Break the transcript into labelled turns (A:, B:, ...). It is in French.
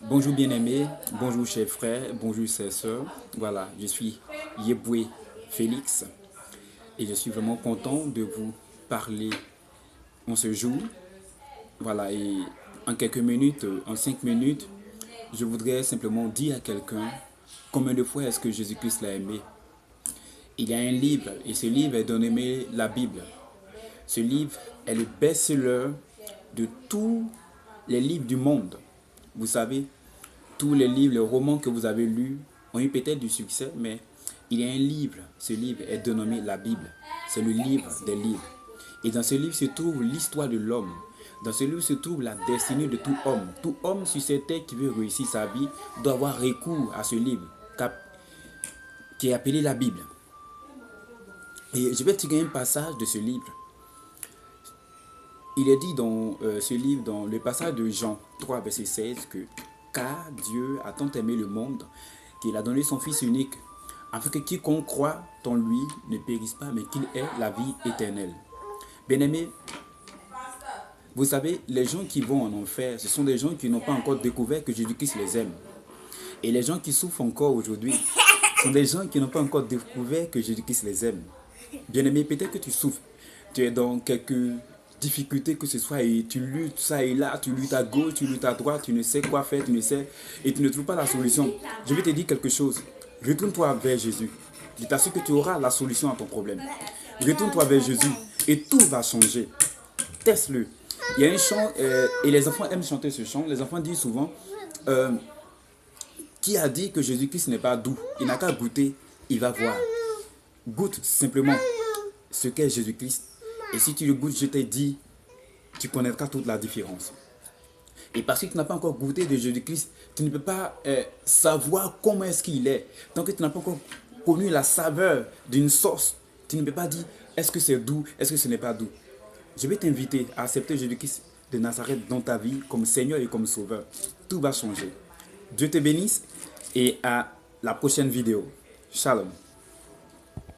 A: Bonjour bien-aimés, bonjour chers frères, bonjour chers sœurs. Voilà, je suis Yeboué Félix et je suis vraiment content de vous parler en ce jour. Voilà, et en quelques minutes, en 5 minutes, je voudrais simplement dire à quelqu'un combien de fois est-ce que Jésus-Christ l'a aimé. Il y a un livre et ce livre est dénommé la Bible. Ce livre est le best-seller de tous les livres du monde. Vous savez, tous les livres, les romans que vous avez lus ont eu peut-être du succès, mais il y a un livre. Ce livre est dénommé la Bible. C'est le livre des livres. Et dans ce livre se trouve l'histoire de l'homme. Dans ce livre se trouve la destinée de tout homme. Tout homme sur cette terre qui veut réussir sa vie doit avoir recours à ce livre qui est appelé la Bible. Et je vais tirer un passage de ce livre. Il est dit dans ce livre, dans le passage de Jean 3, verset 16, que car Dieu a tant aimé le monde qu'il a donné son Fils unique, afin que quiconque croit en lui ne périsse pas, mais qu'il ait la vie éternelle. Bien-aimés, vous savez, les gens qui vont en enfer, ce sont des gens qui n'ont pas encore découvert que Jésus-Christ les aime. Et les gens qui souffrent encore aujourd'hui sont des gens qui n'ont pas encore découvert que Jésus-Christ les aime. Bien-aimé, peut-être que tu souffres, tu es dans quelques difficultés que ce soit et tu luttes ça et là, tu luttes à gauche, tu luttes à droite, tu ne sais quoi faire, tu ne sais et tu ne trouves pas la solution. Je vais te dire quelque chose. Retourne-toi vers Jésus. Je t'assure que tu auras la solution à ton problème. Retourne-toi vers Jésus et tout va changer. Teste-le. Il y a un chant et les enfants aiment chanter ce chant. Les enfants disent souvent qui a dit que Jésus-Christ n'est pas doux? Il n'a qu'à goûter, il va voir. Goûte simplement ce qu'est Jésus-Christ. Et si tu le goûtes, je t'ai dit, tu connaîtras toute la différence. Et parce que tu n'as pas encore goûté de Jésus-Christ, tu ne peux pas savoir comment est-ce qu'il est. Tant que tu n'as pas encore connu la saveur d'une sauce, tu ne peux pas dire est-ce que c'est doux, est-ce que ce n'est pas doux. Je vais t'inviter à accepter Jésus-Christ de Nazareth dans ta vie comme Seigneur et comme Sauveur. Tout va changer. Dieu te bénisse et à la prochaine vidéo. Shalom.